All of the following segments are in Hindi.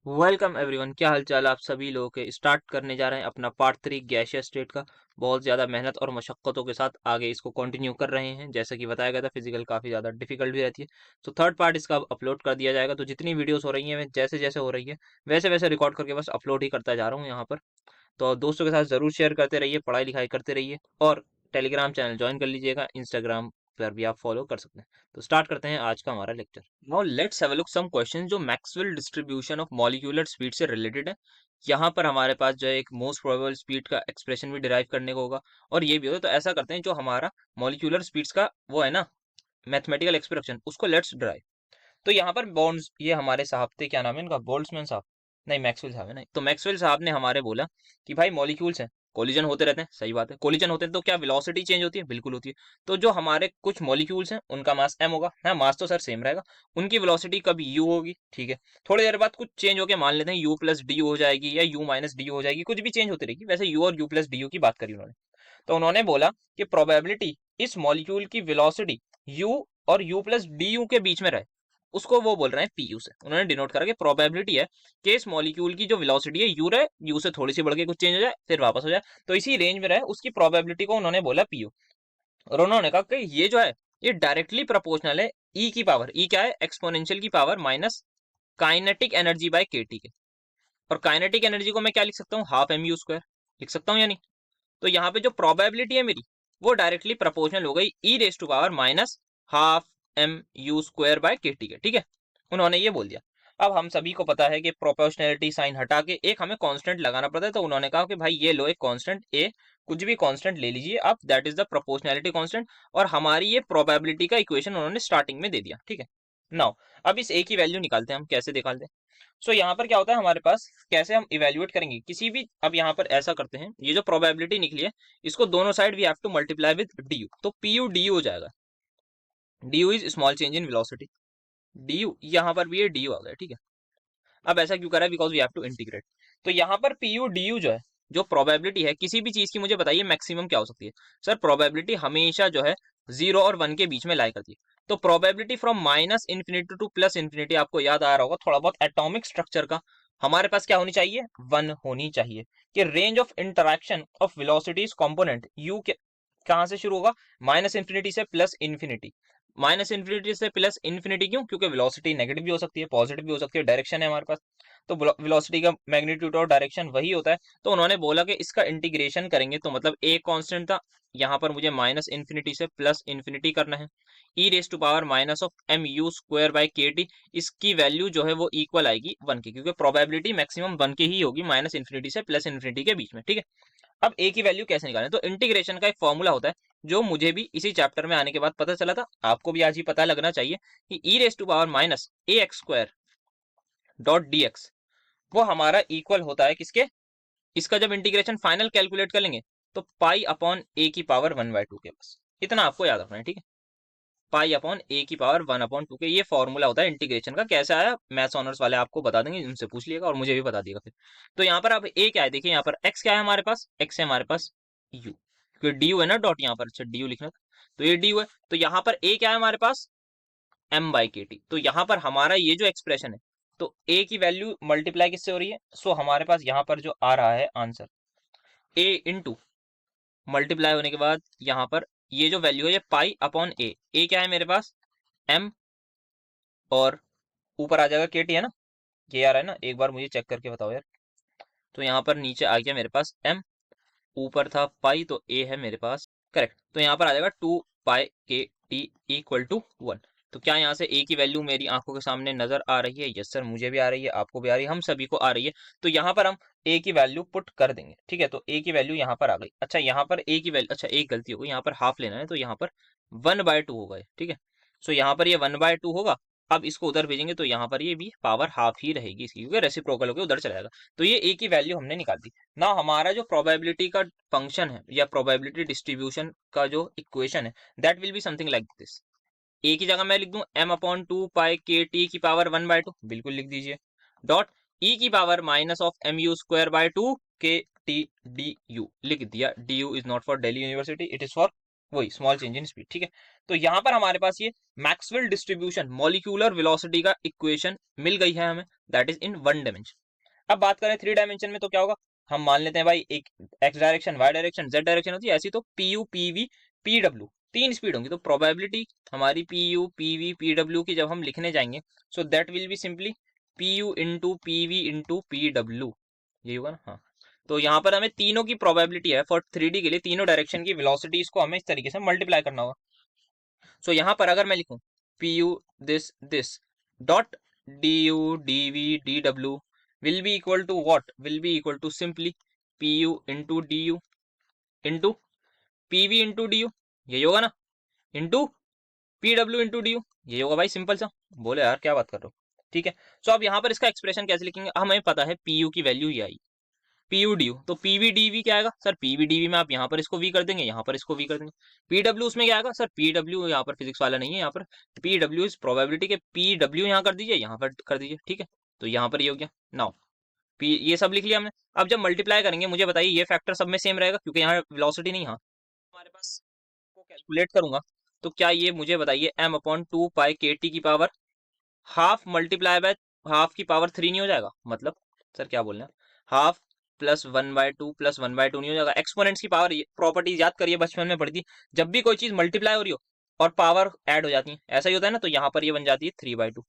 वेलकम एवरीवन, क्या हाल चाल आप सभी लोगों के। स्टार्ट करने जा रहे हैं अपना पार्ट 3 गैसियस स्टेट का। बहुत ज़्यादा मेहनत और मशक्क़तों के साथ आगे इसको कंटिन्यू कर रहे हैं। जैसा कि बताया गया था, फिजिकल काफ़ी ज़्यादा डिफिकल्ट भी रहती है। तो थर्ड पार्ट इसका अपलोड कर दिया जाएगा। तो जितनी वीडियोस हो रही हैं, जैसे जैसे हो रही है वैसे वैसे रिकॉर्ड करके बस अपलोड ही करता जा रहा हूँ यहाँ पर। तो दोस्तों के साथ ज़रूर शेयर करते रहिए, पढ़ाई लिखाई करते रहिए और टेलीग्राम चैनल ज्वाइन कर लीजिएगा। इंस्टाग्राम पर भी आप फॉलो कर सकते हैं। तो स्टार्ट करते हैं आज का हमारा lecture. Now let's have a look some question जो Maxwell distribution of molecular speed से रिलेटेड है। यहाँ पर हमारे पास जो है एक मोस्ट प्रोबेबल स्पीड का एक्सप्रेशन भी डिराइव करने को होगा और ये भी होगा। तो ऐसा करते हैं, जो हमारा मॉलिक्यूलर स्पीड्स का वो है ना मैथमेटिकल एक्सप्रेशन, उसको लेट्स डिराइव। तो यहाँ पर बॉन्ड्स, ये हमारे साहब थे, क्या नाम है इनका, बोल्ट्जमैन साहब, नहीं मैक्सवेल साहब है। नहीं, तो मैक्सवेल साहब ने हमारे बोला कि भाई मॉलिक्यूल्स हैं, कोलिजन होते रहते हैं। सही बात है, कोलिजन होते हैं तो क्या वेलोसिटी चेंज होती है? बिल्कुल होती है। तो जो हमारे कुछ मॉलिक्यूल्स हैं उनका मास m होगा, हाँ मास तो सर सेम रहेगा, उनकी वेलोसिटी कभी u होगी। ठीक है, थोड़ी देर बाद कुछ चेंज होके मान लेते हैं u प्लस डी हो जाएगी या u माइनस डी हो जाएगी, कुछ भी चेंज होती रहेगी। वैसे u और u प्लस डी की बात करी उन्होंने। तो उन्होंने बोला कि प्रोबेबिलिटी इस मॉलिक्यूल की वेलोसिटी u और u प्लस डी के बीच में रहे, उसको वो बोल रहे हैं पीयू से। उन्होंने डिनोट करा कि प्रोबेबिलिटी है कि इस मॉलिक्यूल की जो वेलोसिटी है यू रहे, यू से थोड़ी सी बढ़ के कुछ चेंज हो जाए फिर वापस हो जाए, तो इसी रेंज में रहे, उसकी प्रोबेबिलिटी को उन्होंने बोला पीयू। और उन्होंने कहा कि ये जो है ये डायरेक्टली प्रोपोर्शनल है ई की पावर, ई क्या है, एक्सपोनेंशियल की power minus kinetic energy by KT के। और काइनेटिक एनर्जी को मैं क्या लिख सकता हूँ, हाफ एम यू स्क्वायर लिख सकता हूँ या नहीं। तो यहाँ पे जो प्रोबेबिलिटी है मेरी वो डायरेक्टली प्रोपोर्शनल हो गई E raise to power minus half M you square by K T के। ठीक है, उन्होंने ये बोल दिया। अब हम सभी को पता है कि प्रोपोर्शनैलिटी साइन हटा के एक हमें कांस्टेंट लगाना पड़ता है। तो उन्होंने कहा कि भाई ये लो एक कांस्टेंट ए, कुछ भी कांस्टेंट ले लीजिए आप, that is the proportionality constant. और हमारी ये प्रोबेबिलिटी का इक्वेशन उन्होंने स्टार्टिंग में दे दिया। ठीक है, नाउ अब इस ए की वैल्यू निकालते हैं हम, कैसे निकालते हैं। सो यहाँ पर क्या होता है हमारे पास, कैसे हम इवेल्युएट करेंगे किसी भी। अब यहाँ पर ऐसा करते हैं, ये जो प्रोबेबिलिटी निकली है इसको दोनों side we have to multiply with d u. तो पी यू डी यू हो जाएगा। D u is small change in velocity, d u यहाँ पर भी ये डी यू आ गया। ठीक है, अब ऐसा क्यों करा है, because we have to integrate. तो यहाँ पर पी यू डी यू जो है, जो प्रोबेबिलिटी है किसी भी चीज की, मुझे बताइए मैक्सिमम क्या हो सकती है। सर प्रोबेबिलिटी हमेशा जो है 0 और 1 के बीच में लाई करती है। तो probability from minus infinity two plus infinity, आपको याद आ रहा होगा थोड़ा बहुत एटॉमिक स्ट्रक्चर का, हमारे पास क्या होनी चाहिए, 1 होनी चाहिए। कि range of interaction of velocities component you के कहां से शुरू होगा, माइनस इन्फिनिटी से प्लस इन्फिनिटी। माइनस इन्फिनिटी से प्लस इन्फिनिटी क्यों, क्योंकि वेलोसिटी नेगेटिव भी हो सकती है, पॉजिटिव भी हो सकती है, डायरेक्शन है हमारे पास। तो वेलोसिटी का मैग्नीट्यूड और डायरेक्शन वही होता है। तो उन्होंने बोला कि इसका इंटीग्रेशन करेंगे, तो मतलब ए कांस्टेंट था, यहाँ पर मुझे माइनस इन्फिनिटी से प्लस इन्फिनिटी करना है। E raise to power minus of M you square by K T, इसकी वैल्यू जो है वो इक्वल आएगी 1 की, क्योंकि प्रोबेबिलिटी मैक्सिमम 1 की ही होगी माइनस इन्फिनिटी से प्लस इन्फिनिटी के बीच में। ठीक है, अब ए की वैल्यू कैसे निकालें, तो इंटीग्रेशन का एक फॉर्मूला होता है जो मुझे भी इसी चैप्टर में आने के बाद पता चला था, आपको भी आज ही पता लगना चाहिए कि E raise to power minus A X square dot D X वो हमारा इक्वल होता है किसके, इसका जब इंटीग्रेशन फाइनल कैलकुलेट कर लेंगे तो पाई अपॉन ए की पावर 1/2 के, बस इतना आपको याद रखना है। ठीक है, पाई अपॉन ए की पावर 1/2 के, ये फॉर्मूला होता है इंटीग्रेशन का। कैसे आया, मैथ्स ऑनर्स वाले आपको बता देंगे, उनसे पूछ लिएगा और मुझे भी बता दिएगा फिर। तो यहाँ पर अब ए क्या है, देखिए यहाँ पर एक्स क्या है हमारे पास, एक्स है हमारे पास यू, क्योंकि डी यू है ना डॉट यहाँ पर, अच्छा डी यू लिखना था, तो ये डी यू है। तो यहाँ पर ए क्या है हमारे पास, एम बाई के टी। तो यहाँ पर हमारा ये जो एक्सप्रेशन है, तो ए की वैल्यू मल्टीप्लाई किससे हो रही है, सो हमारे पास यहाँ पर जो आ रहा है आंसर, ए इंटू मल्टीप्लाई होने के बाद यहाँ पर ये जो वैल्यू है ये पाई अपॉन ए क्या है मेरे पास, एम, और ऊपर आ जाएगा के टी, है ना, ये आ रहा है ना, एक बार मुझे चेक करके बताओ यार। तो यहाँ पर नीचे आ गया मेरे पास एम, ऊपर था पाई, तो ए है मेरे पास करेक्ट। तो यहाँ पर आ जाएगा 2 पाई के टी इक्वल टू 1। तो क्या यहाँ से ए की वैल्यू मेरी आंखों के सामने नजर आ रही है, यस सर मुझे भी आ रही है, आपको भी आ रही है, हम सभी को आ रही है। तो यहाँ पर हम ए की वैल्यू पुट कर देंगे। ठीक है, तो ए की वैल्यू यहाँ पर आ गई। अच्छा यहाँ पर ए की वैल्यू, अच्छा एक गलती हो गई, यहाँ पर हाफ लेना है, तो यहाँ पर 1/2 होगा ये। ठीक है, सो यहाँ पर ये 1/2 होगा। अब इसको उधर भेजेंगे तो यहाँ पर ये भी पावर हाफ ही रहेगी इसकी, क्योंकि रेसिप्रोकल होकर उधर चला जाएगा। तो ये ए की वैल्यू हमने निकाल दी ना। हमारा जो प्रोबेबिलिटी का फंक्शन है या प्रोबेबिलिटी डिस्ट्रीब्यूशन का जो इक्वेशन है, that will be something like this. A की जगह मैं लिख दूं एम अपॉन 2 पाई के टी की पावर 1/2, बिल्कुल लिख दीजिए, डॉट ई की power minus of M you square by 2 k T d u लिख दिया। D u is not for Delhi university, it is for वही स्मॉल चेंज इन स्पीड, ठीक है। तो यहाँ पर हमारे पास ये मैक्सवेल डिस्ट्रीब्यूशन मॉलिक्यूलर वेलोसिटी का इक्वेशन मिल गई है हमें, दैट इज इन 1 डायमेंशन। अब बात करें 3 डायमेंशन में तो क्या होगा, हम मान लेते हैं भाई एक x direction, y direction, z direction होती है, ऐसी तो p u p v p डब्ल्यू 3 स्पीड होंगी। तो प्रोबेबिलिटी हमारी p u p v p डब्ल्यू की जब हम लिखने जाएंगे, so that will be simply p u into p v into p डब्ल्यू, यही होगा ना। हाँ, तो यहाँ पर हमें तीनों की प्रोबेबिलिटी है फॉर 3D के लिए, तीनों डायरेक्शन की वेलोसिटीज को हमें इस तरीके से मल्टीप्लाई करना होगा। सो यहाँ पर अगर मैं लिखूं p u this dot d u d v d डब्ल्यू will be equal to what, will be equal to simply p u into d u into p v into d u, यही होगा ना, इंटू पी डब्ल्यू इंटू डी यू, यही होगा भाई, सिंपल सा। बोले यार क्या बात कर रहे हो, ठीक है। सो अब यहाँ पर इसका एक्सप्रेशन कैसे लिखेंगे, हमें पता है पी यू की वैल्यू ये आई, पी यू डी यू, तो पी वी डी वी क्या आएगा sir, p v d v में आप यहाँ पर इसको वी कर देंगे, यहाँ पर इसको वी कर देंगे। पी डब्ल्यू उसमें क्या आएगा सर, पी डब्ल्यू यहाँ पर फिजिक्स वाला नहीं है, यहाँ पर पी डब्ल्यू इज प्रोबेबिलिटी के, पी डब्ल्यू यहाँ कर दीजिए, यहाँ पर कर दीजिए, ठीक है। तो यहाँ पर ये हो गया नाउ पी, ये सब लिख लिया हमने। अब जब मल्टीप्लाई करेंगे मुझे बताइए ये फैक्टर सब में सेम रहेगा, क्योंकि यहाँ वेलोसिटी नहीं, हाँ हमारे पास को कैलकुलेट करूंगा तो क्या ये मुझे बताइए एम अपॉन 2 पाई के टी की power half multiply by half की पावर 3 नहीं हो जाएगा, मतलब सर क्या बोल रहे हैं, हाफ प्लस 1/2 प्लस 1/2 नहीं हो जाएगा। एक्सपोनेंट्स की पावर प्रॉपर्टी याद करिए, बचपन में पढ़ी थी, जब भी कोई चीज मल्टीप्लाई हो रही हो और पावर ऐड हो जाती है, ऐसा ही होता है ना, तो यहाँ पर ये बन जाती है 3/2,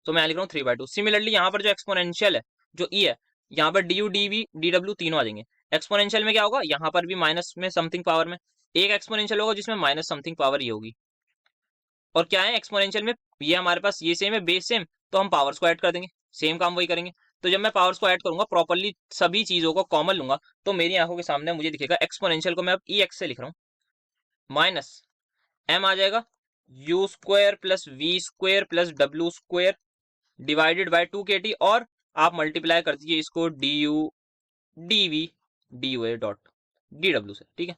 तो मैं लिख रहा हूँ 3/2। सिमिलरली यहाँ पर जो एक्सपोनेंशियल है, जो ई है, यहाँ पर d u d v d डब्ल्यू तीनों आ जाएंगे। एक्सपोनेंशियल में क्या होगा, यहाँ पर भी माइनस में समथिंग पावर में एक एक्सपोनेंशियल होगा जिसमें माइनस समथिंग पावर ये होगी, और क्या है एक्सपोनेंशियल में, ये हमारे पास ये सेम है, बेस सेम, तो हम पावर्स को ऐड कर देंगे, सेम काम वही करेंगे। तो जब मैं पावर्स को ऐड करूंगा प्रॉपरली, सभी चीजों को कॉमन लूंगा, तो मेरी आंखों के सामने मुझे दिखेगा एक्सपोनेंशियल को मैं अब ई एक्स से लिख रहा हूँ, माइनस एम आ जाएगा u square plus we square plus W square divided by 2 kT, और आप मल्टीप्लाई कर दीजिए इसको d u d v d u a dot d डब्ल्यू से, ठीक है।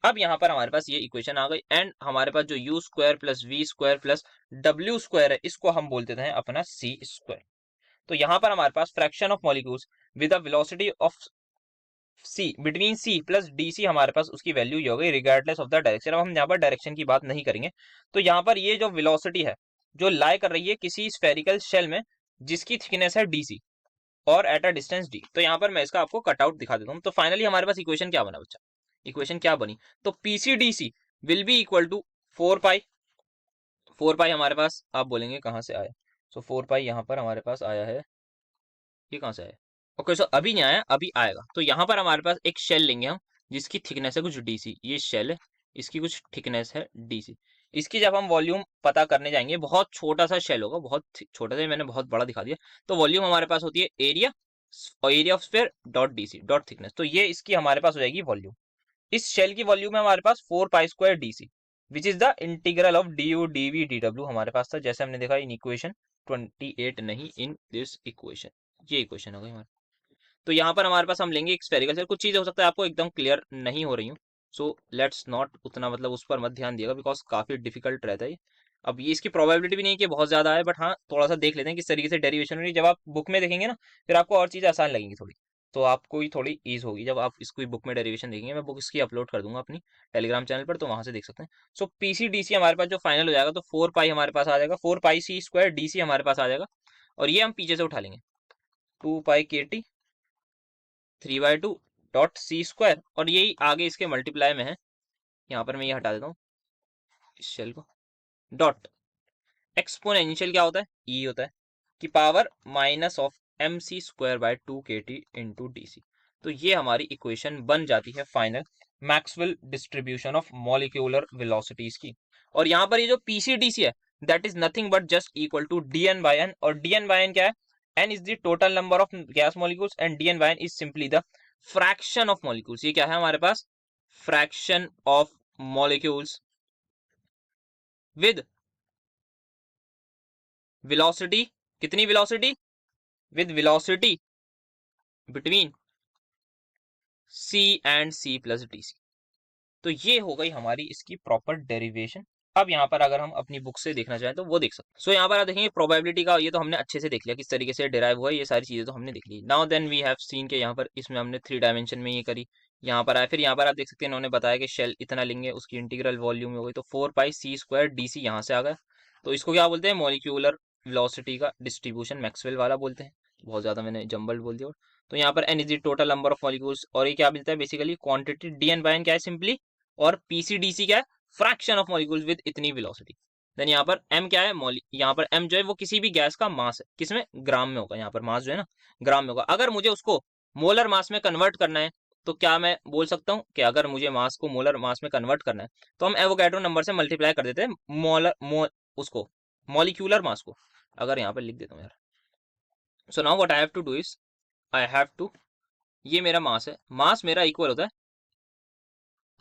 अब यहाँ पर हमारे पास ये इक्वेशन आ गई, एंड हमारे पास जो u square plus we square plus W square है, इसको हम बोल देते हैं अपना सी स्क्वायर। तो यहाँ पर हमारे पास fraction of molecules with the velocity of C between C plus D C, हमारे पास उसकी वैल्यू ये हो गई रिगार्डलेस ऑफ द डायरेक्शन। अब हम यहाँ पर डायरेक्शन की बात नहीं करेंगे। तो यहाँ पर ये जो वेलोसिटी है जो लाई कर रही है किसी स्फेरिकल शेल में जिसकी थिकनेस है डी सी और एट अ डिस्टेंस डी, तो यहाँ पर मैं इसका आपको कटआउट दिखा देता हूँ। तो फाइनली हमारे पास इक्वेशन क्या बना बच्चा, इक्वेशन क्या बनी, तो पीसीडीसी विल बी इक्वल टू 4 पाई, 4 पाई हमारे पास आप बोलेंगे कहाँ से आया, सो 4 पाई यहाँ पर हमारे पास आया है, ये कहाँ से आया, ओके सो अभी नहीं आया, अभी आएगा। तो यहाँ पर हमारे पास एक शेल लेंगे हम जिसकी थिकनेस है कुछ डीसी, ये शेल है, इसकी कुछ थिकनेस है डीसी। इसकी जब हम वॉल्यूम पता करने जाएंगे, बहुत छोटा सा शेल होगा, बहुत छोटा सा, मैंने बहुत बड़ा दिखा दिया। तो वॉल्यूम हमारे पास होती है एरिया और area of sphere dot DC dot thickness, तो ये इसकी हमारे पास हो जाएगी वॉल्यूम। इस शेल की वॉल्यूम है हमारे पास 4 pi square d c which is the integral of d u d v d डब्ल्यू हमारे पास था, जैसे हमने देखा इन इक्वेशन 28, नहीं इन दिस इक्वेशन, ये इक्वेशन हो गई हमारे। तो यहाँ पर हमारे पास हम लेंगे एक स्फेरिकल शेल, कुछ चीजें हो सकता है आपको एकदम क्लियर नहीं हो रही हूँ, सो लेट्स नॉट उतना मतलब उस पर मत ध्यान दिएगा, बिकॉज काफी डिफिकल्ट रहता है ये। अब ये इसकी प्रोबेबिलिटी भी नहीं है कि बहुत ज्यादा है, बट हाँ थोड़ा सा देख लेते हैं किस तरीके से डेरिवेशन हो रही है। जब आप बुक में देखेंगे ना फिर आपको और चीजें आसान लगेंगी थोड़ी, तो आपको ही थोड़ी ईज होगी जब आप इसको बुक में डेरिवेशन देखेंगे। मैं बुक इसकी अपलोड कर दूंगा अपनी टेलीग्राम चैनल पर, तो वहां से देख सकते हैं। सो पीसीडीसी हमारे पास जो फाइनल हो जाएगा, तो 4 पाई हमारे पास आ जाएगा, 4 पाई सी स्क्वायर डीसी हमारे पास आ जाएगा, और ये हम पीछे से उठा लेंगे 2 पाई के टी 3/2 डॉट सी स्क्वायर, और यही आगे इसके मल्टीप्लाई में है, यहाँ पर मैं ये हटा देता हूँ इस शेल को, डॉट एक्सपोनेंशियल क्या होता है, ई होता है कि power minus of m C square by 2 kT into d सी। तो ये हमारी इक्वेशन बन जाती है final Maxwell distribution of molecular velocities की। और यहाँ पर ये जो पीसीडीसी है that is nothing but just equal to dn by n, और dn बाय n क्या है, n is the total number of gas molecules and dn by n is simply the fraction of molecules. ये क्या है हमारे पास, fraction of molecules with velocity, कितनी velocity, with velocity between c and c plus D सी। तो ये हो गई हमारी इसकी प्रॉपर डेरिवेशन। अब यहाँ पर अगर हम अपनी बुक से देखना चाहें तो वो देख सकते हैं। सो यहाँ पर आप देखेंगे प्रोबेबिलिटी का, ये तो हमने अच्छे से देख लिया किस तरीके से डिराइव हुआ है, ये सारी चीजें तो हमने देख ली। Now then we have seen के यहाँ पर इसमें हमने 3 डायमेंशन में ये करी, यहाँ पर आए, फिर यहाँ पर आप देख सकते हैं इन्होंने बताया कि शेल इतना लेंगे, उसकी इंटीग्रल वॉल्यूम हो गई, तो 4 पाई c स्क्वायर डी सी यहाँ से आ गया। तो इसको क्या बोलते हैं, मॉलिक्यूलर वेलोसिटी का डिस्ट्रीब्यूशन, मैक्सवेल वाला बोलते हैं। बहुत ज्यादा मैंने जम्बल्ड बोल दिया। तो यहाँ पर n is the total number of molecules, और ये क्या मिलता है basically quantity, d N by n क्या है सिंपली, और पीसी डी सी क्या है, फ्रैक्शन ऑफ मॉलिक्यूल्स विद इतनी वेलोसिटी। देन यहाँ पर एम क्या है, यहाँ पर एम जो है वो किसी भी गैस का मास है, किसमें, ग्राम में होगा, यहाँ पर मास जो है ना ग्राम में होगा। अगर मुझे उसको मोलर मास में कन्वर्ट करना है, तो क्या मैं बोल सकता हूँ कि अगर मुझे मास को मोलर मास में कन्वर्ट करना है, तो हम एवोगैड्रो नंबर से मल्टीप्लाई कर देते हैं उसको, मॉलिक्यूलर मास को। अगर यहाँ पर लिख देता हूँ यार, so now what I have to do is, I have to, ये मेरा मास है, मास मेरा इक्वल होता है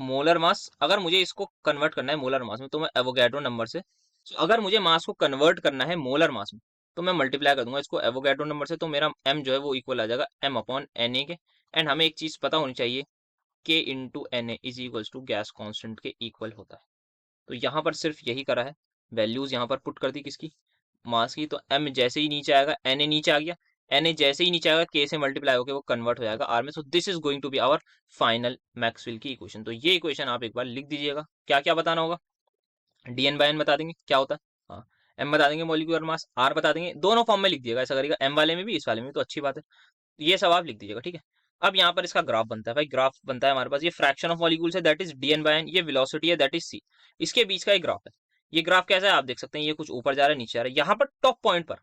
मोलर मास। अगर मुझे इसको कन्वर्ट करना है मोलर मास में, तो मैं एवोगैड्रो नंबर से, so, अगर मुझे मास को कन्वर्ट करना है मोलर मास में, तो मैं मल्टीप्लाई कर दूंगा इसको एवोगैड्रो नंबर से, तो मेरा एम जो है वो इक्वल आ जाएगा एम अपॉन एन ए के। एंड हमें एक चीज पता होनी चाहिए, k into n a is equals to gas constant के इक्वल होता है। तो यहाँ पर सिर्फ यही करा है, वैल्यूज यहाँ पर पुट कर दी किसकी, मास की। तो एम जैसे ही नीचे आएगा, एन ए नीचे आ गया, एन ए जैसे ही नीचे आएगा, के से मल्टीप्लाई होकर वो कन्वर्ट हो जाएगा आर में। So this is going to be our final Maxwell की इक्वेशन। तो ये इक्वेशन आप एक बार लिख दीजिएगा। क्या क्या बताना होगा, डी एन बाय एन बता देंगे क्या होता है, हाँ, एम बता देंगे मॉलिक्यूलर मास, आर बता देंगे, दोनों फॉर्म में लिख दिएगा, ऐसा करिएगा एम वाले में भी इस वाले में भी, तो अच्छी बात है। ये सब आप लिख दीजिएगा, ठीक है। अब यहाँ पर इसका ग्राफ बनता है भाई, ग्राफ बनता है हमारे पास, ये फ्रैक्शन ऑफ मॉलिक्यूल्स है that is D N by N, ये वेलोसिटी है दैट इज सी, इसके बीच का एक ग्राफ है। ये ग्राफ कैसा है आप देख सकते हैं, ये कुछ ऊपर जा रहा है नीचे आ रहा है। यहाँ पर टॉप पॉइंट पर,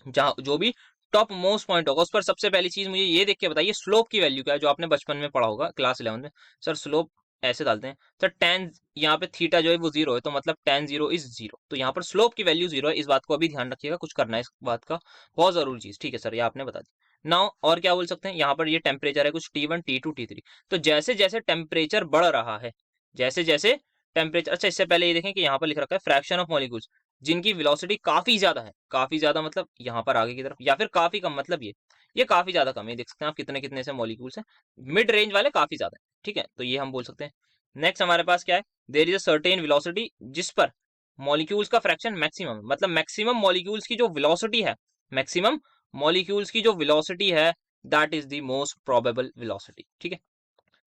जहाँ जो भी टॉप मोस्ट पॉइंट होगा, उस पर सबसे पहली चीज मुझे ये देख के बताइए स्लोप की वैल्यू क्या है, जो आपने बचपन में पढ़ा होगा क्लास 11 में। सर स्लोप ऐसे डालते हैं सर, टेन, यहाँ पे थीटा जो है वो 0 है, तो मतलब टेन जीरो इज 0, तो यहाँ पर स्लोप की वैल्यू 0 है। इस बात को अभी ध्यान रखिएगा, कुछ करना है इस बात का, बहुत जरूरी चीज, ठीक है सर, ये आपने बता दी। नाउ और क्या बोल सकते हैं, यहाँ पर ये टेम्परेचर है कुछ T1 T2 T3, तो जैसे जैसे टेम्परेचर बढ़ रहा है, जैसे जैसे टेम्परेचर, अच्छा इससे पहले ये देखें कि यहाँ पर लिख रखा है फ्रैक्शन ऑफ मॉलिक्यूल्स जिनकी वेलोसिटी काफी ज्यादा है, काफी ज्यादा मतलब यहाँ पर आगे की तरफ, या फिर काफी कम मतलब ये काफी ज्यादा कम है, देख सकते हैं आप कितने कितने से मॉलिक्यूल्स हैं, मिड रेंज वाले काफी ज्यादा है, ठीक है, तो ये हम बोल सकते हैं। नेक्स्ट हमारे पास क्या है, there is a certain velocity जिस पर मॉलिक्यूल्स का फ्रैक्शन मैक्सिमम, मतलब मैक्सिमम मॉलिक्यूल्स की जो वेलोसिटी है, मैक्सिमम मॉलिक्यूल्स की जो वेलोसिटी है, that is the most probable velocity, ठीक है।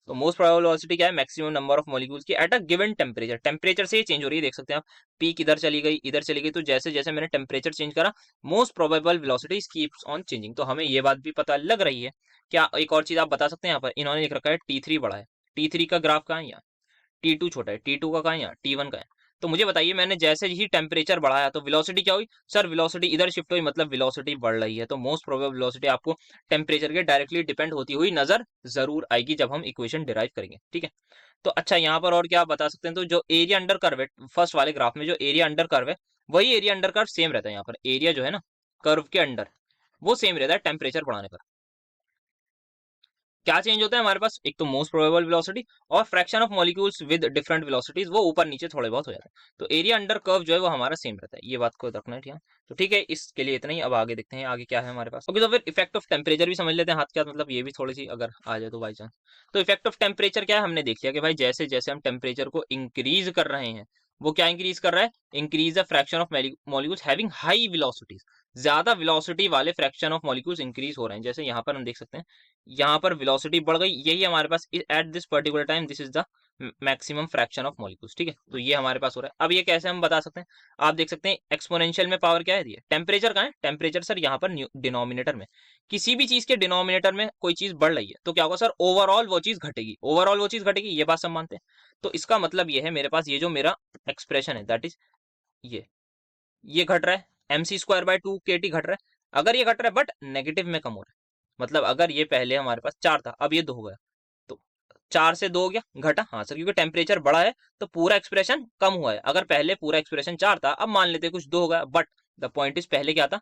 तो मोस्ट प्रोबेबल वेलोसिटी क्या है, मैक्सिमम नंबर ऑफ मॉलिक्यूल्स की at a given temperature, temperature से ये चेंज हो रही है, देख सकते हैं आप, पीक इधर चली गई इधर चली गई, तो जैसे जैसे मैंने टेम्परेचर चेंज करा, most probable velocity keeps on changing. तो हमें ये बात भी पता लग रही है। क्या एक और चीज आप बता सकते हैं, यहाँ पर इन्होंने लिख रखा है T3 बड़ा है, T3 का ग्राफ कहाँ है, यहाँ T2 छोटा है, T2 का कहाँ है, यहाँ T1 का है। तो मुझे बताइए, मैंने जैसे ही टेम्परेचर बढ़ाया तो वेलोसिटी क्या हुई, सर वेलोसिटी इधर शिफ्ट हुई, मतलब वेलोसिटी बढ़ रही है। तो मोस्ट प्रोबेबल वेलोसिटी आपको टेम्परेचर के डायरेक्टली डिपेंड होती हुई नजर जरूर आएगी जब हम इक्वेशन डिराइव करेंगे, ठीक है। तो अच्छा यहाँ पर और क्या आप बता सकते हैं, तो जो एरिया अंडर कर्व है फर्स्ट वाले ग्राफ में, जो एरिया अंडर कर्व है, वही एरिया अंडर कर्व सेम रहता है। यहाँ पर एरिया जो है ना कर्व के अंडर, वो सेम रहता है टेम्परेचर बढ़ाने पर। क्या चेंज होता है हमारे पास, एक तो मोस्ट प्रोबेबल वेलोसिटी, और fraction of molecules with different velocities, वो ऊपर नीचे थोड़े बहुत हो जाते हैं। तो एरिया अंडर कर्व जो है वो हमारा सेम रहता है, ये बात को रखना है, ठीक है। तो ठीक है, इसके लिए इतना ही। अब आगे देखते हैं आगे क्या है हमारे पास। ओके, तो फिर इफेक्ट ऑफ टेम्परेचर भी समझ लेते हैं, हाथ क्या मतलब, ये भी थोड़ी सी अगर आ जाए तो बाई चांस। तो इफेक्ट ऑफ टेम्परेचर क्या है, हमने देख लिया कि भाई जैसे जैसे हम टेम्परेचर को इंक्रीज कर रहे हैं, वो क्या इंक्रीज कर रहा है, increase the fraction of molecules having high velocities, ज्यादा वेलोसिटी वाले फ्रैक्शन ऑफ मॉलिक्यूल्स इंक्रीज हो रहे हैं। जैसे यहाँ पर हम देख सकते हैं, यहाँ पर वेलोसिटी बढ़ गई, यही हमारे पास at this particular time this is the maximum fraction of molecules, ठीक है। तो ये हमारे पास हो रहा है। अब ये कैसे हम बता सकते हैं, आप देख सकते हैं एक्सपोनेंशियल में पावर क्या है, दिया टेम्परेचर कहाँ है, टेम्परेचर सर यहाँ पर डिनोमिनेटर में, किसी भी चीज के डिनोमिनेटर में कोई चीज बढ़ रही है तो क्या होगा सर, ओवरऑल वो चीज घटेगी, ओवरऑल वो चीज घटेगी, ये बात सब मानते हैं। तो इसका मतलब ये है, मेरे पास ये जो मेरा एक्सप्रेशन है दैट इज ये घट रहा है, mc²/2 kT घट रहा है। अगर ये घट रहा है बट नेगेटिव में कम हो रहा है, मतलब अगर ये पहले हमारे पास 4 था, अब ये 2 हो गया, तो 4 से 2 हो गया, घटा, हाँ सर, क्योंकि टेम्परेचर बढ़ा है तो पूरा एक्सप्रेशन कम हुआ है। अगर पहले पूरा एक्सप्रेशन 4 था, अब मान लेते कुछ 2 हो गया, बट द पॉइंट इज पहले क्या था,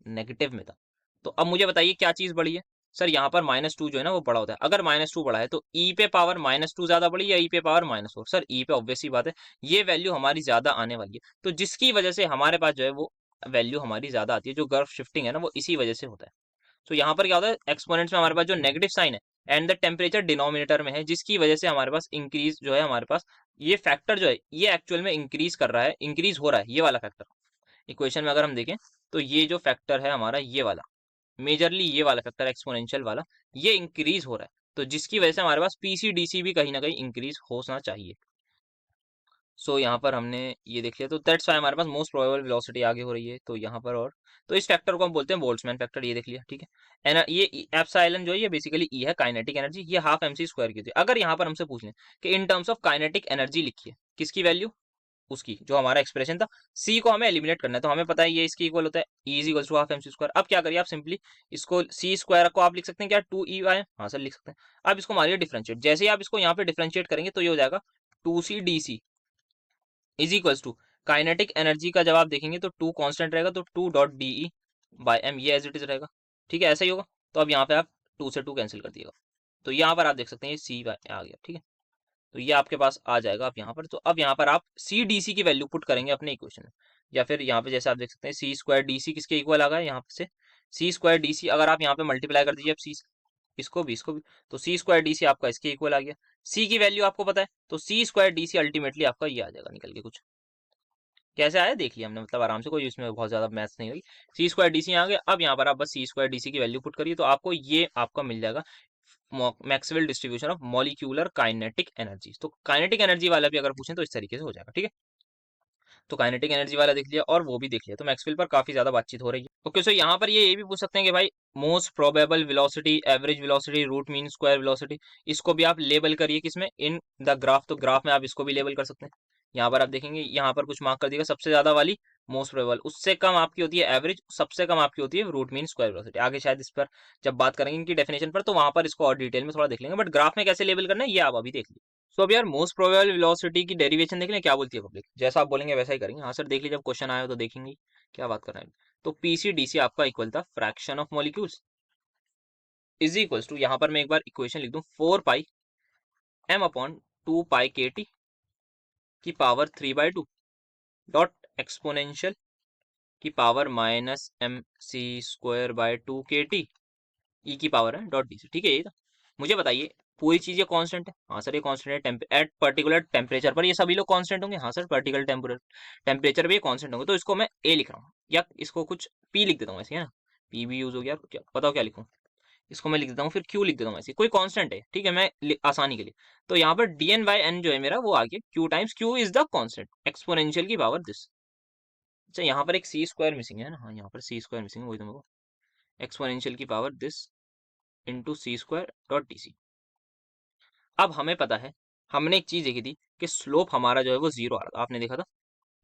नेगेटिव में था। तो अब मुझे बताइए क्या चीज बढ़ी है, सर यहाँ पर -2 जो है ना वो बड़ा होता है। अगर -2 बड़ा है तो ई पे पावर -2 ज्यादा बड़ी या ई पे पावर -4, सर ई पे, ऑब्वियस सी बात है, ये वैल्यू हमारी ज्यादा आने वाली है। तो जिसकी वजह से हमारे पास जो है वो वैल्यू हमारी ज्यादा आती है, जो कर्व शिफ्टिंग है ना वो इसी वजह से होता है। तो यहाँ पर क्या होता है, एक्सपोनेंट्स में हमारे पास जो नेगेटिव साइन है एंड द टेम्परेचर डिनोमिनेटर में है, जिसकी वजह से हमारे पास इंक्रीज जो है, हमारे पास ये फैक्टर जो है ये एक्चुअल में इंक्रीज कर रहा है, इंक्रीज हो रहा है, ये वाला फैक्टर। इक्वेशन में अगर हम देखें तो ये जो फैक्टर है हमारा, ये वाला मेजरली, ये वाला फैक्टर एक्सपोनेंशियल वाला, ये इंक्रीज हो रहा है। तो जिसकी वजह से हमारे पास पीसीडीसी भी कहीं ना कहीं इंक्रीज होना चाहिए। सो यहाँ पर हमने ये देख लिया, तो दैट्स वाई हमारे पास मोस्ट प्रोबेबल वेलोसिटी आगे हो रही है। तो यहाँ पर और तो इस फैक्टर को हम बोलते हैं बोल्ट्जमैन फैक्टर, ये देख लिया, ठीक है। ये एप्सिलॉन जो है ये बेसिकली ई है, काइनेटिक एनर्जी, ये हाफ एम सी स्क्वायर की होती है। अगर यहाँ पर हमसे पूछ लें कि in terms of kinetic energy लिखिए, किसकी वैल्यू, उसकी जो हमारा एक्सप्रेशन था, सी को हमें एलिमिनेट करना है, तो हमें पता है ये इसके इक्वल होता है, E is equal to half M C square. अब क्या करिए आप सिंपली इसको सी स्क्वायर को आप लिख सकते हैं क्या, 2 EY, हाँ सर लिख सकते हैं। अब इसको मारिए डिफरेंशिएट, जैसे ही आप इसको यहाँ पे डिफरेंशिएट करेंगे तो ये हो जाएगा 2C DC is equals to kinetic energy का जब आप देखेंगे तो 2 कांस्टेंट रहेगा, तो 2.DE/m ये एज इट इज रहेगा, ठीक है, ऐसा ही होगा। तो अब यहाँ पे आप 2 से 2 कैंसिल कर दिएगा, तो यहाँ पर आप देख सकते हैं ये सी आ गया, ठीक है। तो ये आपके पास आ जाएगा अब यहाँ पर। तो अब यहाँ पर आप सी डी सी की वैल्यू पुट करेंगे अपने इक्वेशन में, या फिर यहाँ पे जैसे आप देख सकते हैं सी स्क्वायर डी सी किसके इक्वल आ गया यहाँ से, सी स्क्वायर डी सी अगर आप यहाँ पे मल्टीप्लाई कर दीजिए अब सी इसको भी, तो सी स्क्वायर डी सी आपका इसके इक्वल आ गया। सी की वैल्यू आपको पता है, तो सी स्क्वायर डी सी अल्टीमेटली आपका ये आ जाएगा निकल के कुछ, कैसे आया देख लिया हमने, मतलब आराम से, कोई इसमें बहुत ज्यादा मैथ्स नहीं लगी। सी स्क्वायर डी सी आ गया। अब यहाँ पर आप बस सी स्क्वायर डी सी की वैल्यू पुट करिए, तो आपको ये आपका मिल जाएगा Maxwell distribution of molecular kinetic energy. तो काइनेटिक एनर्जी वाला भी अगर पूछें तो इस तरीके से हो जाएगा, ठीक है। तो काइनेटिक एनर्जी वाला देख लिया और वो भी देख लिया, तो मैक्सवेल पर काफी ज्यादा बातचीत हो रही है। ओके, सो यहाँ पर ये भी पूछ सकते हैं कि भाई most probable velocity, average velocity, root mean square velocity, इसको भी आप लेबल करिए किसमें, इन द ग्राफ। तो ग्राफ में आप इसको भी लेबल कर सकते हैं। यहाँ पर आप देखेंगे यहाँ पर कुछ मार्क कर दिएगा, सबसे ज्यादा वाली मोस्ट प्रोबेबल, उससे कम आपकी होती है एवरेज, सबसे कम आपकी होती है रूट मीन स्क्वायर वेलोसिटी। आगे शायद इस पर जब बात करेंगे इनकी डेफिनेशन पर, तो वहां पर इसको और डिटेल में थोड़ा देख लेंगे, बट ग्राफ में कैसे लेबल करना है ये आप अभी देख लीजिए। तो अब यार मोस्ट प्रोबेबल वेलोसिटी की डेरिवेशन देख लें क्या बोलती है पब्लिक, जैसा आप बोलेंगे वैसा ही करेंगे। हाँ सर देख लीजिए, जब क्वेश्चन आया हो तो देखेंगे क्या बात कर रहे हैं। तो पीसीडीसी आपका इक्वल था fraction of molecules is equals to, यहाँ पर मैं एक बार इक्वेशन लिख दूं, 4πm/2π/kT की पावर 3/2 डॉट एक्सपोनेंशियल की पावर -mc²/2kT ई की पावर है डॉट डी सी, ठीक है। ये था, मुझे बताइए पूरी चीज ये कांस्टेंट है, हाँ सर ये कांस्टेंट है, एट पर्टिकुलर टेम्परेचर पर ये सभी लोग कांस्टेंट होंगे, हाँ सर पर्टिकुलर टेम्परेचर पे ये कांस्टेंट होंगे। तो इसको मैं ए लिख रहा हूँ, या इसको कुछ पी लिख देता हूँ ऐसे, है ना, पी भी यूज हो गया, क्या बताओ क्या लिखूँ, इसको मैं लिख देता हूँ, फिर क्यू लिख देता हूँ ऐसे, कोई कांस्टेंट है, ठीक है, मैं आसानी के लिए। तो यहाँ पर dn/n जो है मेरा वो आ गया Q times, Q is the constant exponential की पावर दिस। अच्छा यहाँ पर एक सी स्क्वायर मिसिंग है ना, हाँ यहाँ पर सी स्क्वायर मिसिंग है, वही तो मेरे को, एक्सपोनेंशियल की power this into C square dot D C. अब हमें पता है, हमने एक चीज देखी थी कि स्लोप हमारा जो है वो जीरो आ रहा था, आपने देखा था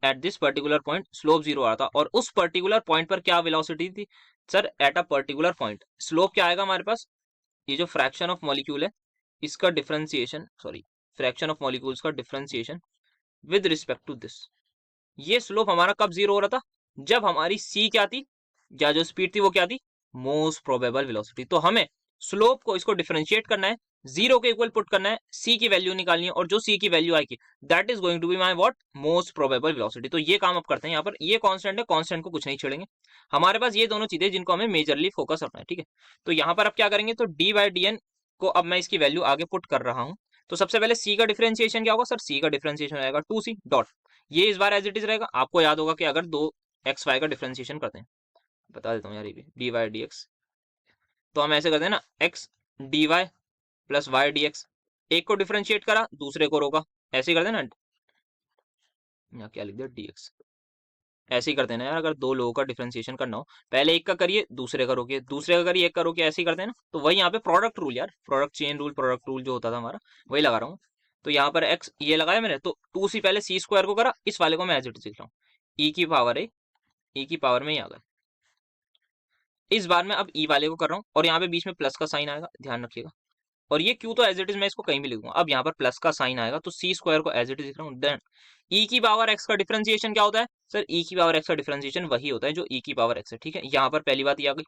at this particular point slope zero आ रहा था, और उस पर्टिकुलर पॉइंट पर क्या वेलोसिटी थी sir, at a particular point slope क्या आएगा हमारे पास, ये जो फ्रैक्शन ऑफ मॉलिक्यूल है इसका differentiation, sorry fraction of molecules का differentiation with respect to this, ये स्लोप हमारा कब जीरो हो रहा था, जब हमारी सी क्या थी, या जो स्पीड थी वो क्या थी, मोस्ट प्रोबेबल वेलोसिटी। तो हमें स्लोप को इसको डिफरेंशिएट करना है, जीरो के इक्वल पुट करना है, सी की वैल्यू निकालनी है, और जो सी की वैल्यू आएगी that is going to be my what, most probable velocity. तो ये काम आप करते हैं, यहाँ पर ये कांस्टेंट है, कांस्टेंट को कुछ नहीं छेड़ेंगे, हमारे पास ये दोनों चीजें जिनको हमें मेजरली फोकस रखना है, ठीक है। तो यहाँ पर आप क्या करेंगे, तो dy/dn को अब मैं इसकी वैल्यू आगे पुट कर रहा हूँ। तो सबसे पहले सी का डिफरेंशिएशन क्या होगा सर, सी का डिफरेंशिएशन आएगा 2c डॉट, ये इस बार एज इट इज रहेगा। आपको याद होगा कि अगर दो एक्स वाई का डिफरेंशिएशन करते हैं, बता देता हूँ यार, ये भी डी वाई डी एक्स, तो हम ऐसे करते हैं ना, X D Y plus Y D X, एक को डिफरेंशिएट करा दूसरे को रोका, ऐसे ही करते हैं ना, यहाँ क्या लिख दिया डी एक्स, ऐसे ही करते हैं ना यार, अगर दो लोगों का डिफरेंशिएशन करना हो पहले एक का करिए दूसरे का रोकिए, दूसरे का करिए एक का रोकिए, ऐसे ही करते हैं ना। तो वही यहाँ पे प्रोडक्ट रूल यार, product chain rule, product rule जो होता था हमारा वही लगा रहा हूँ। तो यहाँ पर एक्स ये लगाया मैंने, तो 2c पहले सी स्क्वायर को करा, इस वाले को मैं एज इट इज लिख रहा हूँ, ई की पावर है, ई की पावर में ही आ गया। इस बार मैं अब ई वाले को कर रहा हूँ, और यहाँ पे बीच में प्लस का साइन आएगा, ध्यान रखिएगा, और ये क्यू तो एज इट इज मैं इसको कहीं भी लिखूंगा। अब यहाँ पर प्लस का साइन आएगा, तो सी स्क्वायर को एज इट इज लिख रहा हूँ। देन ई की पावर एक्स का डिफरेंशिएशन क्या होता है सर, ई की पावर एक्स का डिफरेंशिएशन वही होता है जो ई की पावर एक्स है, ठीक है। यहाँ पर पहली बात ये आ गई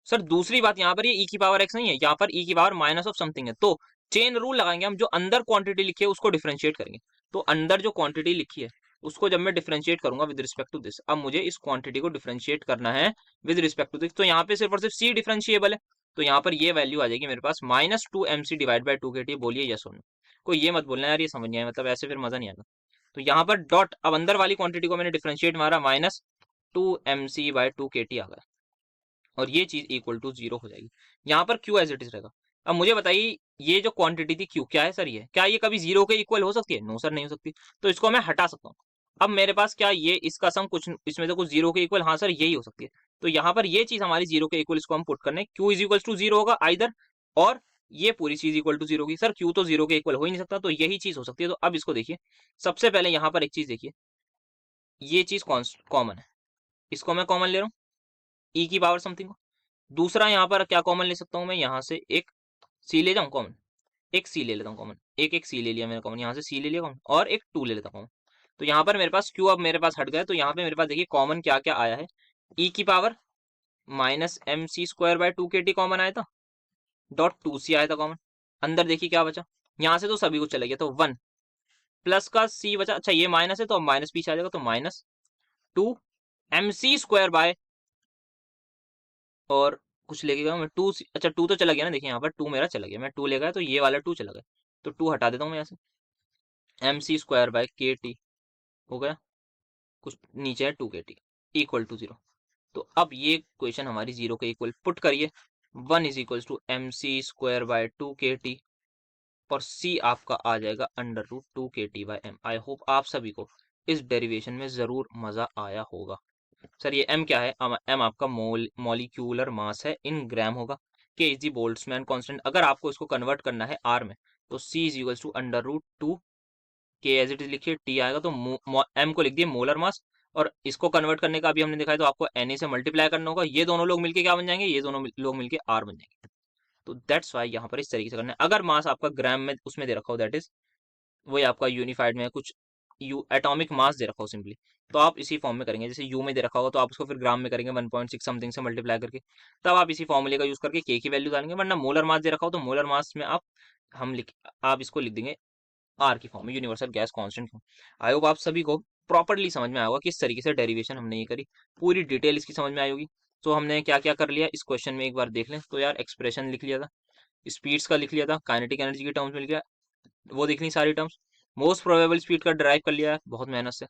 सर, दूसरी बात यहाँ पर ये ई की पावर एक्स नहीं है, यहाँ पर ई की पावर माइनस ऑफ समथिंग है, तो चेन रूल लगाएंगे हम, जो अंदर क्वांटिटी लिखी है उसको डिफरेंशिएट करेंगे। तो अंदर जो क्वांटिटी लिखी है उसको जब मैं डिफरेंशिएट करूंगा विद रिस्पेक्ट टू दिस, अब मुझे इस क्वांटिटी को डिफरेंशिएट करना है विद रिस्पेक्ट टू दिस, तो यहाँ पे सिर्फ और सिर्फ सी डिफरेंशिएबल है, तो यहाँ पर ये वैल्यू आ जाएगी मेरे पास -2mc डिवाइड बाई 2kT। बोलिए यस और नो, कोई ये मत बोलना यार ये समझ नहीं आया, मतलब ऐसे फिर मजा नहीं आएगा। तो यहाँ पर डॉट, अब अंदर वाली क्वांटिटी को मैंने डिफरेंशिएट मारा, -2mc/2kT आ गया, और ये चीज इक्वल टू जीरो हो जाएगी। यहाँ पर क्यू एज इट इज रहेगा, अब मुझे बताइए ये जो क्वांटिटी थी क्यू क्या है सर, ये क्या ये कभी जीरो के इक्वल हो सकती है? नो सर, नहीं हो सकती। तो इसको मैं हटा सकता हूँ। अब मेरे पास क्या ये इसका सम कुछ इसमें से कुछ जीरो के इक्वल, हाँ सर यही हो सकती है। तो यहाँ पर ये चीज हमारी जीरो के इक्वल, इसको हम पुट करने, Q is equal to zero होगा आइदर, और ये पूरी चीज इक्वल टू जीरो होगी। सर क्यू तो जीरो के इक्वल हो ही नहीं सकता, तो यही चीज हो सकती है। तो अब इसको देखिए, सबसे पहले यहाँ पर एक चीज देखिए, ये चीज कॉमन है, इसको मैं कॉमन ले रहा हूँ, ई की पावर समथिंग को। दूसरा यहाँ पर क्या कॉमन ले सकता हूँ मैं, यहाँ से एक सी ले जाऊँ कॉमन, एक सी ले लेता हूँ कॉमन, एक सी ले लिया मैंने कॉमन, यहाँ से सी ले लिया कॉमन, और एक टू ले लेता हूँ कॉमन। तो यहाँ पर मेरे पास क्यू अब मेरे पास हट गया, तो यहाँ पे मेरे पास देखिए कॉमन क्या क्या आया है, ई की power minus M C square by two K T common आया था, डॉट टू सी आया था कॉमन। अंदर देखिए क्या बचा, यहाँ से तो सभी कुछ चला गया, तो वन प्लस का सी बचा, अच्छा ये माइनस है तो अब माइनस पीछे आ जाएगा, तो minus two M C square by, और कुछ लेके गया मैं टू, अच्छा टू तो चला गया ना, देखिए यहाँ पर टू मेरा चला गया, मैं टू ले गया तो ये वाला टू चला गया, तो टू हटा देता हूँ मैं यहाँ से, M C square by K T हो गया, कुछ नीचे है to K T equal to zero. तो अब ये क्वेश्चन हमारी जीरो के इक्वल पुट करिए, one is equal to M C square by two K T, और सी आपका आ जाएगा under root two K T by M. I hope आप सभी को इस डेरिवेशन में जरूर मजा आया होगा। सर ये m क्या है, m आपका मॉलिक्यूलर मास है, इन ग्राम होगा। k is the Boltzmann constant, अगर आपको इसको कन्वर्ट करना है r में, तो c is equal to under root two K as it is लिखिए, t आएगा तो m को लिख दिए मोलर मास, और इसको कन्वर्ट करने का अभी हमने दिखाया, तो आपको na से मल्टीप्लाई करना होगा, ये दोनों लोग मिलके क्या बन जाएंगे, ये दोनों लोग मिलके r बन जाएंगे। तो दैट्स वाई यहाँ पर इस तरीके से करना है। अगर मास आपका ग्राम में उसमें दे रखा हो, दैट इज वही आपका यूनिफाइड में कुछ यू एटॉमिक मास दे रखा हो सिंपली, तो आप इसी फॉर्म में करेंगे। जैसे यू में दे रखा होगा तो आप उसको फिर ग्राम में करेंगे 1.6 समथिंग से मल्टीप्लाई करके, तब आप इसी फॉर्मूले का यूज करके के की वैल्यू डालेंगे। वरना मोलर मास दे रखा हो तो मोलर मास में आप इसको लिख देंगे आर की फॉर्म में, यूनिवर्सल गैस कांस्टेंट फॉर्म। आई होप आप सभी को प्रॉपरली समझ में आया होगा किस तरीके से डेरिवेशन हमने ये करी, पूरी डिटेल इसकी समझ में आई होगी। तो हमने क्या क्या कर लिया इस क्वेश्चन में एक बार देख लें। तो यार एक्सप्रेशन लिख लिया था, स्पीड्स का लिख लिया था, काइनेटिक एनर्जी के टर्म्स में लिख लिया, वो दिखनी सारी टर्म्स, मोस्ट प्रोबेबल स्पीड का ड्राइव कर लिया है बहुत मेहनत से।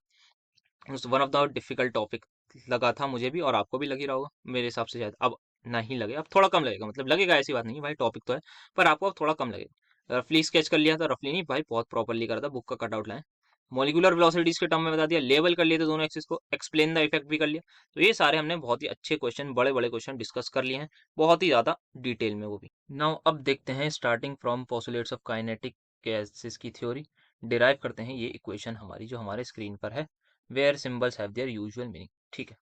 One of the difficult topic लगा था मुझे भी, और आपको भी लग ही रहा होगा मेरे हिसाब से, शायद अब नहीं लगे, अब थोड़ा कम लगेगा, मतलब लगेगा ऐसी बात नहीं है भाई, टॉपिक तो है, पर आपको अब थोड़ा कम लगेगा। रफली स्केच कर लिया था, रफली नहीं भाई बहुत प्रॉपरली करा था, बुक का कटआउट लाए, मॉलिक्यूलर वेलोसिटीज के टर्म में बता दिया, लेवल कर लिए थे दोनों एक्सिस को, एक्सप्लेन द इफेक्ट भी कर लिया। तो ये सारे हमने बहुत ही अच्छे क्वेश्चन, बड़े बड़े क्वेश्चन डिस्कस कर लिए हैं, बहुत ही ज्यादा डिटेल में वो भी। नाउ अब देखते हैं starting from postulates of kinetic gases की थ्योरी, डिराइव करते हैं ये इक्वेशन हमारी जो हमारे स्क्रीन पर है, where symbols have their usual meaning. ठीक है,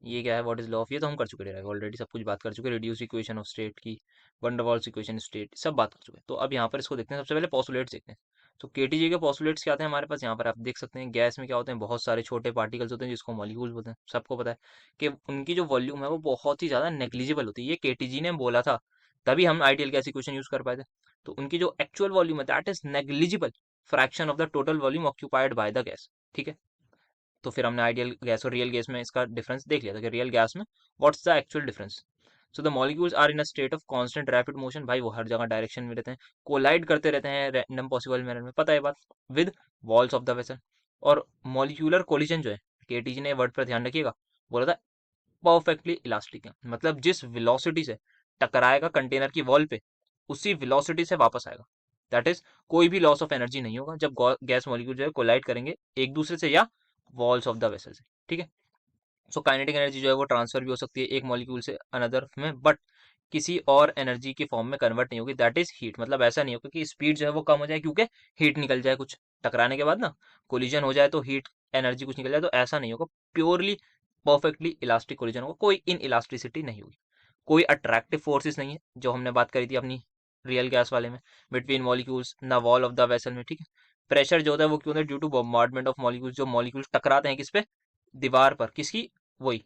ये क्या है, व्हाट इज लॉ ऑफ, ये तो हम कर चुके हैं ऑलरेडी, सब कुछ बात कर चुके हैं, रिड्यूस इक्वेशन ऑफ स्टेट की, van der Waals equation state, सब बात कर चुके हैं। तो अब यहाँ पर इसको देखते हैं, सबसे पहले पोस्टुलेट्स देखते हैं। तो केटीजी के पोस्टुलेट्स क्या आते हैं हमारे पास, यहाँ पर आप देख सकते हैं गैस में क्या होते हैं, बहुत सारे छोटे पार्टिकल्स होते हैं जिसको मॉलिक्यूल्स बोलते हैं। सबको पता है कि उनकी जो वॉल्यूम है वो बहुत ही ज्यादा नेग्लिजिबल होती है, ये केटीजी ने बोला था, तभी हम आइडियल गैस इक्वेशन यूज कर पाए थे। तो उनकी जो एक्चुअल वॉल्यूम है that is negligible fraction of the total volume occupied by the gas. ठीक है, तो फिर हमने आइडियल गैस और रियल गैस में इसका डिफरेंस देख लिया था कि रियल गैस में what's the actual difference. So the molecules are in a state of constant rapid motion, भाई वो हर जगह डायरेक्शन में रहते हैं, कोलाइड करते रहते हैं रैंडम पॉसिबल मिरर में, पता है बात, with walls of the vessel. और मॉलिक्यूलर कोलिजन जो है, केटीजी ने वर्ड पर ध्यान रखिएगा, बोला था परफेक्टली इलास्टिक है, मतलब जिस वेलोसिटी से टकराएगा कंटेनर की वॉल पे, उसी वेलोसिटी से वापस आएगा। दैट इज कोई भी लॉस ऑफ एनर्जी नहीं होगा जब गैस मॉलिक्यूल जो है कोलाइड करेंगे एक दूसरे से या वॉल्स ऑफ द वेसल से। ठीक है, सो काइनेटिक एनर्जी जो है वो ट्रांसफर भी हो सकती है एक मॉलिक्यूल से अनदर में, बट किसी और एनर्जी की फॉर्म में कन्वर्ट नहीं होगी, दैट इज हीट। मतलब ऐसा नहीं होगा कि स्पीड जो है वो कम हो जाए क्योंकि हीट निकल जाए, कुछ टकराने के बाद ना कोलिजन हो जाए तो हीट एनर्जी कुछ निकल जाए, तो ऐसा नहीं होगा, प्योरली परफेक्टली इलास्टिक कोलिजन होगा, कोई इन इलास्टिसिटी नहीं होगी, कोई अट्रैक्टिव फोर्सेस नहीं है जो हमने बात करी थी अपनी रियल गैस वाले में, बिटवीन मॉलिक्यूल्स ना वॉल ऑफ द वेसल में। ठीक है, प्रेशर जो होता है वो क्यों होता है, due to bombardment of molecules, जो मॉलिक्यूल्स टकराते हैं किस पे, दीवार पर, किसकी, वही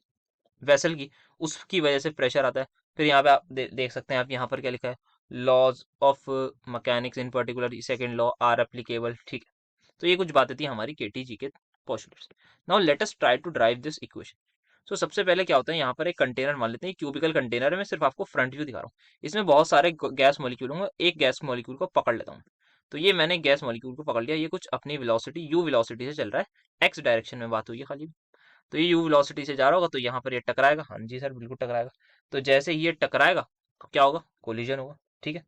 वेसल की, उसकी वजह से प्रेशर आता है। फिर यहाँ पे आप देख सकते हैं, आप यहाँ पर क्या लिखा है, laws of mechanics in particular second law are applicable. ठीक है, तो ये कुछ बातें थी हमारी केटीजी के postulates. Now let us try to drive this equation. So सबसे पहले क्या होता है, यहाँ पर एक कंटेनर मान लेते हैं, क्यूबिकल कंटेनर है, मैं सिर्फ आपको फ्रंट व्यू दिखा रहा हूँ, इसमें बहुत सारे गैस मॉलिक्यूल होंगे, एक गैस मॉलिक्यूल को पकड़ लेता हूँ। तो ये मैंने गैस मॉलिक्यूल को पकड़ लिया, ये कुछ अपनी वेलोसिटी यू वेलोसिटी से चल रहा है, एक्स डायरेक्शन में बात हुई है खाली। तो ये यू वेलोसिटी से जा रहा होगा तो यहाँ पर ये टकराएगा, हाँ जी सर बिल्कुल टकराएगा। तो जैसे ही ये टकराएगा तो क्या होगा, कोलिजन होगा। ठीक है,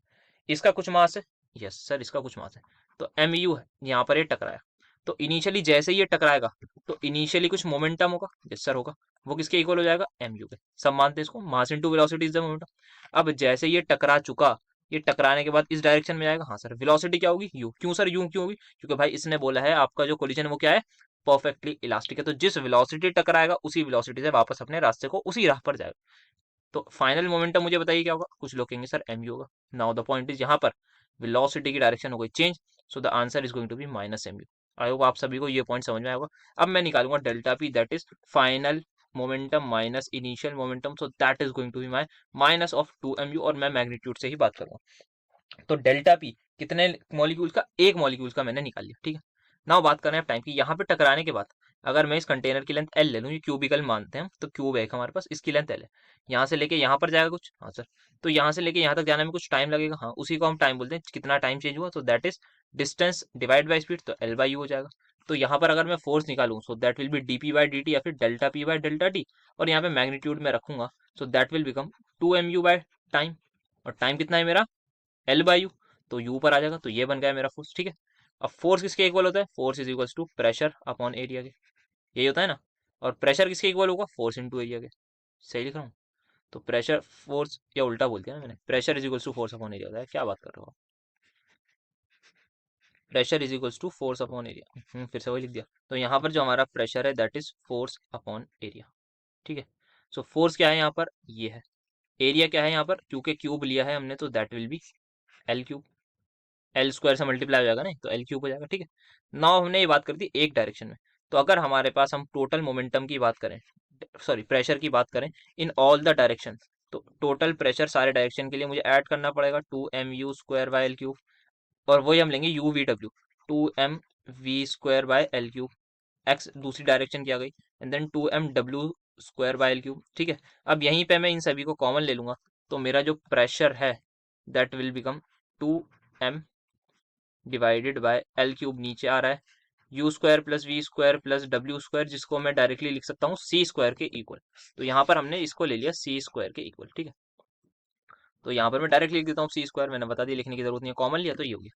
इसका कुछ मास है, यस सर इसका कुछ मास है, तो mu है, यहाँ पर ये टकराया। तो इनिशियली जैसे ही ये टकराएगा तो इनिशियली कुछ मोमेंटम होगा, यस सर होगा, वो किसके इक्वल हो जाएगा, mu के। सब मानते हैं इसको, mass into velocity is the momentum. अब जैसे ये टकरा चुका, ये टकराने के बाद इस डायरेक्शन में जाएगा, हाँ सर वेलोसिटी क्या होगी, u। क्यों सर u क्यों होगी, क्योंकि भाई इसने बोला है आपका जो कोलिजन वो क्या है, परफेक्टली इलास्टिक है, तो जिस वेलोसिटी टकराएगा उसी वेलोसिटी से वापस अपने रास्ते को उसी राह पर जाएगा। तो फाइनल मोमेंटम मुझे बताइए क्या होगा, कुछ लोग कहेंगे सर mu होगा। नाउ द पॉइंट इज यहाँ पर वेलोसिटी की डायरेक्शन हो गई change, so the answer is going to be -mu। I hope आप सभी को ये पॉइंट समझ में आएगा। अब मैं निकालूंगा delta P, that is final momentum minus initial momentum, so that is going to be my minus of 2mu, और मैं मैग्नीट्यूड से ही बात करूंगा। तो डेल्टा पी कितने मॉलिक्यूल्स का, एक मॉलिक्यूल्स का मैंने निकाल लिया, ठीक है। नाउ बात करें अब टाइम की, यहाँ पे टकराने के बाद अगर मैं इस कंटेनर की लेंथ एल ले लूँ, ये क्यूबिकल मानते हैं हम, तो क्यूब है हमारे पास, इसकी लेंथ एल है। यहाँ से लेके यहाँ पर जाएगा कुछ, हाँ सर, तो यहाँ से लेके यहाँ तक जाने में कुछ टाइम लगेगा, हाँ उसी को हम टाइम बोलते हैं, कितना टाइम चेंज हुआ, तो that is distance divide by speed, तो एल बाई यू हो जाएगा। तो यहाँ पर अगर मैं फोर्स निकालूँ, सो that will B D P by D T, या फिर delta P by delta T, और यहाँ पे मैग्नीट्यूड में रखूंगा, सो that will become 2mu by time, और टाइम कितना है मेरा, एल बाई यू, तो यू पर आ जाएगा, तो ये बन गया मेरा फोर्स, ठीक है। अब फोर्स किसके इक्वल होता है, force is equals to pressure upon area के, यही होता है ना। और प्रेशर किसके इक्वल होगा, फोर्स इनटू एरिया के, सही लिख रहा हूँ। तो प्रेशर फोर्स, या उल्टा बोल दिया ना मैंने, pressure is equals to force upon area होता है, क्या बात कर रहे हो आप, pressure is equals to force upon area, फिर से वही लिख दिया। तो यहाँ पर जो हमारा प्रेशर है that is force upon area, ठीक है। सो फोर्स क्या है यहाँ पर, ये है, एरिया क्या है यहाँ पर, क्योंकि क्यूब लिया है हमने, तो that will B L cube, L square से मल्टीप्लाई हो जाएगा ना, तो एल क्यूब हो जाएगा, ठीक है। नाउ हमने ये बात कर दी एक डायरेक्शन में, तो अगर हमारे पास हम टोटल मोमेंटम की बात करें, सॉरी प्रेशर की बात करें इन ऑल द डायरेक्शन, तो टोटल प्रेशर सारे डायरेक्शन के लिए मुझे ऐड करना पड़ेगा 2mu square by L cube, और वही हम लेंगे U V W, 2m v square by L cube, X दूसरी डायरेक्शन की आ गई, and then 2m w square by L cube, ठीक है। अब यहीं पे मैं इन सभी को कॉमन ले लूंगा, तो मेरा जो प्रेशर है that will become 2m divided by L cube, नीचे आ रहा है U square plus we square plus W square, जिसको मैं डायरेक्टली लिख सकता हूँ सी स्क्वायर के इक्वल। तो यहाँ पर हमने इसको ले लिया सी स्क्वायर के इक्वल, ठीक है। तो यहाँ पर मैं डायरेक्ट लिख देता हूँ सी स्क्वायर, मैंने बता दिया लिखने की जरूरत नहीं है, कॉमन लिया तो ये हो गया,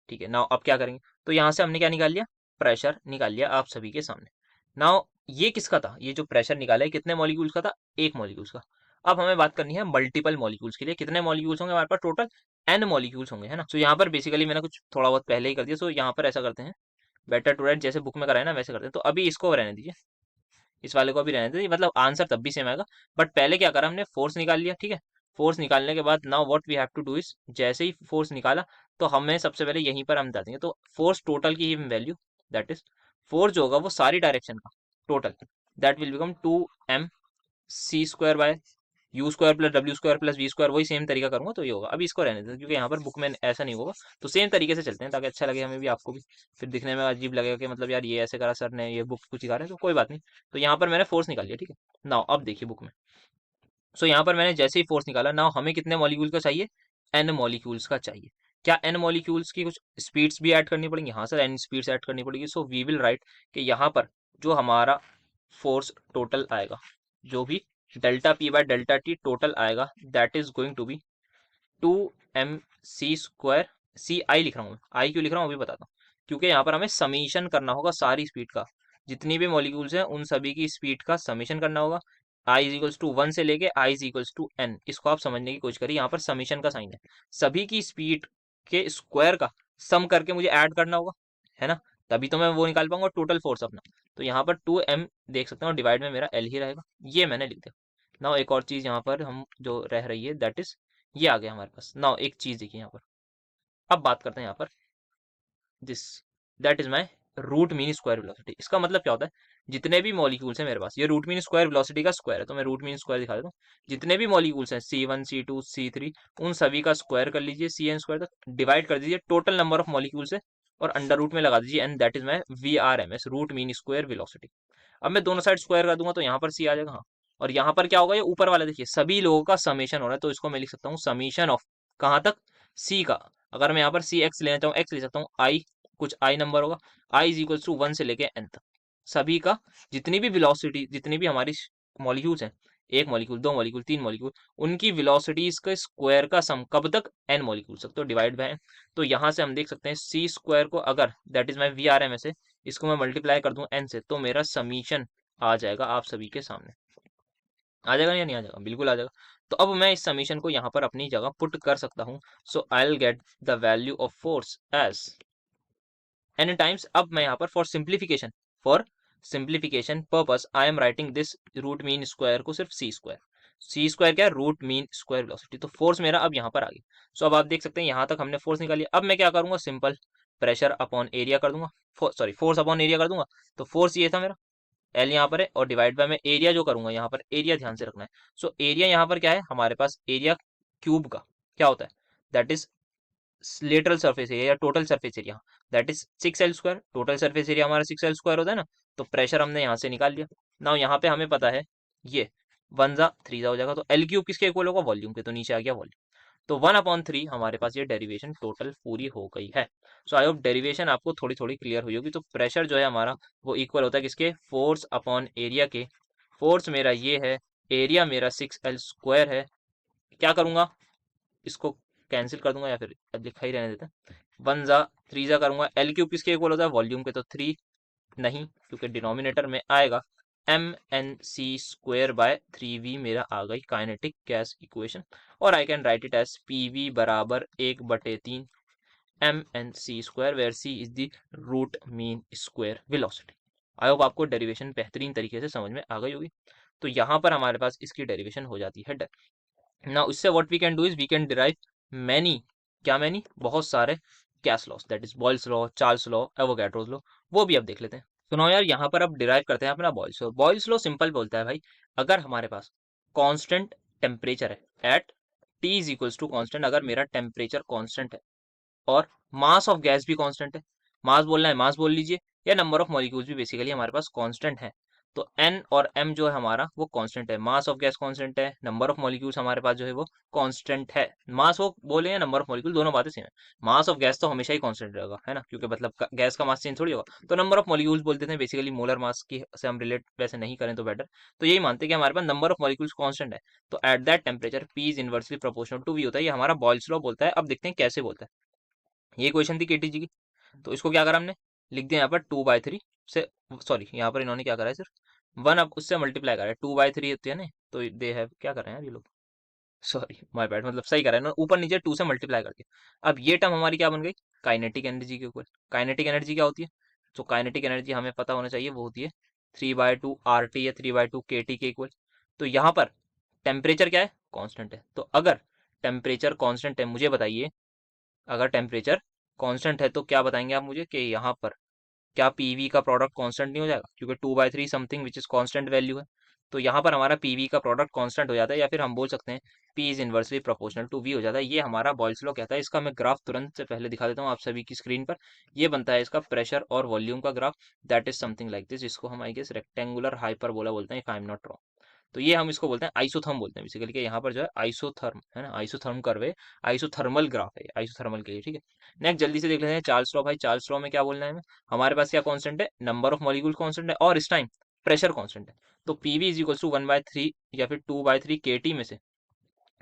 ठीक है। नाउ अब क्या करेंगे, तो यहाँ से हमने क्या निकाल लिया, प्रेशर निकाल लिया आप सभी के सामने। नाउ ये किसका था, ये जो प्रेशर निकाला है कितने मॉलिक्यूल्स का था, एक मॉलिक्यूल्स का। अब हमें बात करनी है मल्टीपल मॉलिक्यूल्स के लिए, कितने मॉलिक्यूल्स होंगे हमारे पास, टोटल एन मॉलिक्यूल्स होंगे, है ना। सो यहाँ पर बेसिकली मैंने कुछ थोड़ा बहुत पहले ही कर दिया, सो यहाँ पर ऐसा करते हैं, बेटर टू राइट जैसे बुक में कराए ना वैसे करते हैं। तो अभी इसको रहने दीजिए, इस वाले को भी रहने दीजिए, मतलब आंसर तब भी सेम आएगा। बट पहले क्या करा हमने, फोर्स निकाल लिया, ठीक है। फोर्स निकालने के बाद now what we have to do is, जैसे ही फोर्स निकाला तो हमें सबसे पहले यहीं पर हम बता देंगे, तो फोर्स टोटल की वैल्यू, दैट इज फोर्स जो होगा वो सारी डायरेक्शन का total, that will become 2m c square by U square plus W square plus we square, वही सेम तरीका करूंगा तो ये होगा। अभी इसको रहने दें क्योंकि यहाँ पर बुक में ऐसा नहीं होगा, तो सेम तरीके से चलते हैं ताकि अच्छा लगे हमें भी आपको भी, फिर दिखने में अजीब लगेगा कि मतलब यार ये ऐसे करा सर ने, ये बुक कुछ सिखा रहे हैं, तो कोई बात नहीं। तो यहाँ पर मैंने फोर्स निकाल लिया, ठीक है। नाउ अब देखिए बुक में, सो यहाँ पर मैंने जैसे ही फोर्स निकाला, नाउ हमें कितने मॉलिक्यूल का चाहिए, एन मॉलिक्यूल्स का चाहिए। क्या एन मॉलिक्यूल्स की कुछ स्पीड्स भी ऐड करनी पड़ेंगी, हाँ सर एन स्पीड्स ऐड करनी पड़ेगी। सो वी विल राइट कि यहाँ पर जो हमारा फोर्स टोटल आएगा, जो भी delta P by delta T total आएगा, that is going to be 2m c square, C I लिख रहा हूँ मैं, आई क्यों लिख रहा हूँ अभी बताता हूँ, क्योंकि यहाँ पर हमें समीशन करना होगा सारी स्पीड का, जितनी भी मॉलिक्यूल्स हैं उन सभी की स्पीड का समीशन करना होगा। आई इज इक्वल्स टू 1 से लेके I is equals to N, इसको आप समझने की कोशिश करिए, यहाँ पर समीशन का साइन है, सभी की स्पीड के स्क्वायर का सम करके मुझे ऐड करना होगा, है ना, तभी तो मैं वो निकाल पाऊंगा टोटल फोर्स अपना। तो यहाँ पर 2m देख सकते हो, डिवाइड में मेरा एल ही रहेगा, ये मैंने लिख दिया। नाउ एक और चीज यहाँ पर हम जो रह रही है दैट इज, ये आ गया हमारे पास। नाउ एक चीज देखिए यहाँ पर, अब बात करते हैं यहाँ पर this, that is my root mean square velocity. इसका मतलब क्या होता है, जितने भी मॉलिक्यूल्स हैं मेरे पास, ये रूट मीन स्क्वायर वेलोसिटी का स्क्वायर है, तो मैं रूट मीन स्क्वायर दिखा देता हूँ। जितने भी मॉलिक्यूल्स हैं C1 C2 C3, उन सभी का स्क्वायर कर लीजिए, सी एन स्क्वायर तक डिवाइड कर दीजिए टोटल नंबर ऑफ मॉलिक्यूल्स है, और अंडर रूट में लगा दीजिए, and that is my VRMS, root mean square velocity. अब मैं दोनों साइड स्क्वायर कर दूंगा तो यहाँ पर सी आ जाएगा, हाँ। और यहाँ पर क्या होगा, ये ऊपर वाला देखिए सभी लोगों का समेशन हो रहा है, तो इसको मैं लिख सकता हूँ समीशन ऑफ कहाँ तक, सी का। अगर मैं यहाँ पर सी एक्स लेना चाहूँ, एक्स ले सकता हूँ, आई कुछ आई नंबर होगा, आई इज इक्वल्स टू 1 से लेके एन तक, सभी का जितनी भी वेलोसिटी, जितनी भी हमारी मॉलिक्यूल्स हैं एक मॉलिक्यूल, दो मॉलिक्यूल, तीन मॉलिक्यूल, उनकी वेलोसिटीज के स्क्वायर का सम कब तक, n मॉलिक्यूल तक, तो डिवाइड बाय n। तो यहाँ से हम देख सकते हैं सी स्क्वायर को अगर that is my V R M से इसको मैं मल्टीप्लाई कर दूं n से, तो मेरा समीशन आ जाएगा आप सभी के सामने। आ जाएगा या नहीं आ जाएगा, बिल्कुल आ जाएगा। तो अब मैं इस समीशन को यहाँ पर अपनी जगह पुट कर सकता हूँ। So I will get the value of force as n times, अब मैं यहाँ पर for simplification purpose I am writing this root mean square को सिर्फ सी स्क्वायर। सी स्क्वायर क्या है, रूट मीन स्क्वायर वेलोसिटी। तो फोर्स मेरा अब यहाँ पर आ गया। सो अब आप देख सकते हैं यहाँ तक हमने फोर्स निकाली। अब मैं क्या करूंगा, सिंपल प्रेशर अपॉन एरिया कर दूंगा, सॉरी फोर्स अपॉन एरिया कर दूंगा। तो फोर्स ये था मेरा, एल यहाँ पर है, और डिवाइड बाय मैं एरिया जो करूंगा यहाँ पर, एरिया ध्यान से रखना है। सो एरिया यहाँ पर क्या है हमारे पास, एरिया क्यूब का क्या होता है, that is lateral surface area या total surface area, that is 6L²। Total surface area हमारा 6L² होता है ना। तो प्रेशर हमने यहाँ से निकाल लिया। नाउ यहाँ पे हमें पता है ये 1 जा 3 जा हो जाएगा, तो एल क्यूब किसके इक्वल होगा, वॉल्यूम के, तो नीचे आ गया वॉल्यूम। तो 1/3 हमारे पास ये डेरिवेशन टोटल पूरी हो गई है। सो आई होप डेरिवेशन आपको थोड़ी थोड़ी क्लियर हुई होगी। तो प्रेशर जो है हमारा वो इक्वल होता है किसके, फोर्स अपॉन एरिया के। फोर्स मेरा ये है, एरिया मेरा 6L² है। क्या करूंगा, इसको कैंसिल कर दूंगा या फिर लिखा ही रहने देते हैं। 1 जा 3 जा करूंगा, एल क्यूब किसके इक्वल होता है, वॉल्यूम के, तो 3 नहीं, क्योंकि डिनोमिनेटर में आएगा mnc² / 3v मेरा आ गई काइनेटिक गैस इक्वेशन। और I can write it as pv बराबर 1/3 mnc², where c is the root mean square velocity. I hope आपको डेरिवेशन बेहतरीन तरीके से समझ में आ गई होगी। तो यहाँ पर हमारे पास इसकी डेरिवेशन हो जाती है डन। नाउ इससे what we can do is we can derive many, क्या मैनी, बहुत सारे gas laws, that is Boyle's law, Charles law, Avogadro's law, वो भी अब देख लेते हैं। तो नाउ यार यहाँ पर अब डिराइव करते हैं अपना Boyle's law. Boyle's law simple बोलता है भाई, अगर हमारे पास कांस्टेंट टेम्परेचर है at T is equals to constant, अगर मेरा टेम्परेचर कांस्टेंट है और मास ऑफ गैस भी कांस्टेंट है, मास बोलना है मास बोल लीजिए, या नंबर ऑफ मॉलिक्यूल्स भी बेसिकली हमारे पास कांस्टेंट है। तो n और m जो है हमारा वो कांस्टेंट है, मास ऑफ गैस कांस्टेंट है, नंबर ऑफ मॉलिक्यूल्स हमारे पास जो है वो कांस्टेंट है। मास वो बोले या नंबर ऑफ मॉलिक्यूल, दोनों बातें सेम है। मास ऑफ गैस तो हमेशा ही कांस्टेंट रहेगा, है ना, क्योंकि मतलब गैस का मास चेंज थोड़ी होगा। तो नंबर ऑफ मॉलिक्यूल्स बोल देते हैं बेसिकली, मोलर मास की से हम रिलेट वैसे नहीं करें तो बेटर। तो यही मानते हैं कि हमारे पास नंबर ऑफ मॉलिक्यूल्स कांस्टेंट है, तो at that temperature P is inversely proportional to V होता है। ये हमारा बॉयल्स लॉ बोलता है। अब देखते हैं कैसे बोलता है। ये क्वेश्चन थी केटी जी की, तो इसको क्या करा हमने, लिख दिया यहाँ पर 2/3 से, सॉरी यहाँ पर इन्होंने क्या करा है, सिर्फ 1 अब उससे मल्टीप्लाई करा है, 2/3 होती है ना। तो दे हैव क्या कर रहे हैं यार ये लोग, सॉरी माय बैड, मतलब सही कर रहे हैं ना, ऊपर नीचे 2 से मल्टीप्लाई करके। अब ये टर्म हमारी क्या बन गई, काइनेटिक एनर्जी के ऊपर। काइनेटिक एनर्जी क्या होती है, तो काइनेटिक एनर्जी हमें पता होना चाहिए, वो होती है 3/2 RT या 3/2 KT के इक्वल। तो यहाँ पर टेम्परेचर क्या है, कांस्टेंट है। तो अगर टेम्परेचर कांस्टेंट है, मुझे बताइए, अगर टेम्परेचर कांस्टेंट है तो क्या बताएंगे आप मुझे कि यहाँ पर क्या पीवी का प्रोडक्ट कांस्टेंट नहीं हो जाएगा, क्योंकि 2/3 something which is constant value है। तो यहाँ पर हमारा पीवी का प्रोडक्ट कांस्टेंट हो जाता है, या फिर हम बोल सकते हैं P is inversely proportional to V हो जाता है। ये हमारा बॉयल्स लॉ कहता है। इसका मैं ग्राफ तुरंत से पहले दिखा देता हूँ आप सभी की स्क्रीन पर। ये बनता है इसका प्रेशर और वॉल्यूम का graph, that is something like this. इसको हम आई गेस रेक्टेंगुलर हाइपरबोला बोलते हैं, if I am not wrong. तो ये हम इसको बोलते हैं आइसोथर्म बोलते हैं बेसिकली, कि यहाँ पर जो है आइसोथर्म है ना, आइसोथर्म कर्व है, आइसोथर्मल ग्राफ है, आइसोथर्मल के लिए, ठीक है। नेक्स्ट जल्दी से देख लेते हैं चार्ल्स लॉ। भाई चार्ल्स लॉ में क्या बोलना है हमें, हमारे पास क्या कांस्टेंट है, नंबर ऑफ मॉलिक्यूल कांस्टेंट है, और इस टाइम प्रेशर कांस्टेंट है। तो पीवी इज इक्वल टू 1/3 या फिर 2/3 KT में से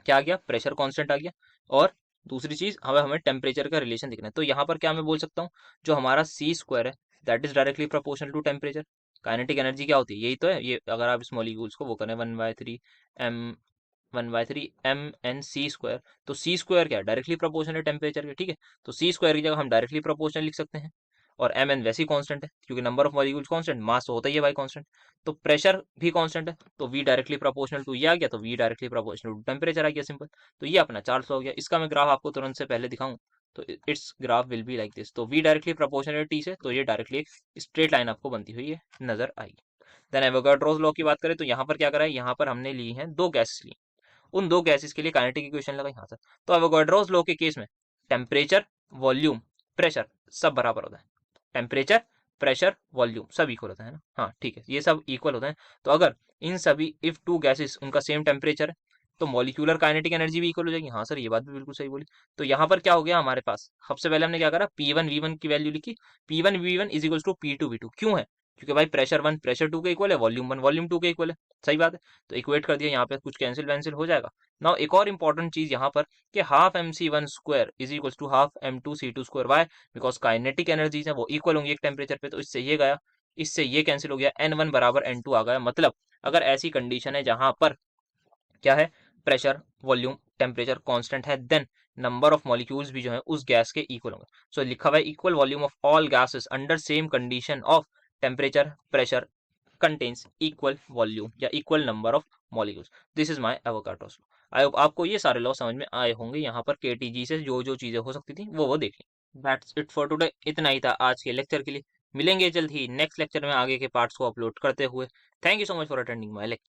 क्या आ गया, प्रेशर कांस्टेंट आ गया। और दूसरी चीज हमें टेम्परेचर का रिलेशन देखना है। तो यहाँ पर क्या मैं बोल सकता हूँ, जो हमारा C² है that is directly proportional to temperature. Kinetic energy क्या होती है, यही तो है ये, अगर आप इस मॉलिक्यूल्स को वो करें 1/3 M, 1/3 MnC²। तो C² क्या है, डायरेक्टली प्रोपोर्शनल है टेम्परेचर के, ठीक है। तो C² की जगह हम डायरेक्टली प्रोपोर्शनल लिख सकते हैं। और Mn वैसे ही कांस्टेंट है, क्योंकि नंबर ऑफ मॉलिक्यूल्स कांस्टेंट, मास तो होता ही है भाई कांस्टेंट। तो प्रेशर भी कांस्टेंट है, तो V डायरेक्टली प्रोपोर्शनल टू ये आ गया, तो V directly proportional to temperature आ गया, सिंपल। तो ये अपना चार्ल्स लॉ हो गया। इसका मैं ग्राफ आपको तुरंत से पहले दिखाऊं, तो it's graph will be like this. तो V डायरेक्टली प्रोपोर्शनल T से, तो ये डायरेक्टली एक स्ट्रेट लाइन आपको बनती हुई है नजर आएगी। देन एवोगाड्रोस लॉ की बात करें तो यहाँ पर क्या करा है, यहाँ पर हमने ली है दो गैसेस ली, उन दो गैसेस के लिए काइनेटिक इक्वेशन लगा यहाँ से। तो एवोगाड्रोस लॉ के केस में टेम्परेचर, वॉल्यूम, प्रेशर सब बराबर होता है। टेम्परेचर, प्रेशर, वॉल्यूम सब इक्वल होता है ना, हाँ ठीक है, ये सब इक्वल होता है। तो अगर इन सभी इफ टू गैसेस उनका सेम टेम्परेचर है, तो मॉलिक्यूलर काइनेटिक एनर्जी भी इक्वल हो जाएगी। हाँ सर ये बात भी बिल्कुल सही बोली। तो यहाँ पर क्या हो गया हमारे पास, सबसे पहले हमने क्या करा, P1 V1 की वैल्यू लिखी, P1 V1 is equal to P2 V2। क्यों है, क्योंकि भाई प्रेशर 1 प्रेशर 2 के इक्वल है, वॉल्यूम 1 वॉल्यूम 2 के इक्वल है। सही बात है। तो इक्वेट कर दिया, यहाँ पे कुछ कैंसिल वैंसिल हो जाएगा। नाउ एक और इंपॉर्टेंट चीज यहाँ पर कि half mc1 square is equal to half m2c2 square. Why? Because kinetic energies है वो इक्वल होंगी एक टेम्परेचर पे, तो इससे ये गया, इससे ये कैंसिल हो गया, n1 बराबर n2 आ गया। मतलब अगर ऐसी कंडीशन है जहां पर क्या है, प्रेशर वॉल्यूम टेम्परेचर कांस्टेंट है, देन नंबर ऑफ मॉलिक्यूल्स भी जो है उस गैस के इक्वल होंगे। सो लिखा हुआ है equal volume of all gases under same condition of temperature pressure contains equal volume या equal number of molecules. This is my Avogadro's law. I hope आपको ये सारे लॉ समझ में आए होंगे। यहाँ पर केटीजी से जो जो चीजें हो सकती थी वो देख ली। That's it for today. इतना ही था आज के लेक्चर के लिए। मिलेंगे जल्द ही नेक्स्ट लेक्चर में आगे के पार्ट्स को अपलोड करते हुए। Thank you so much for attending my lecture.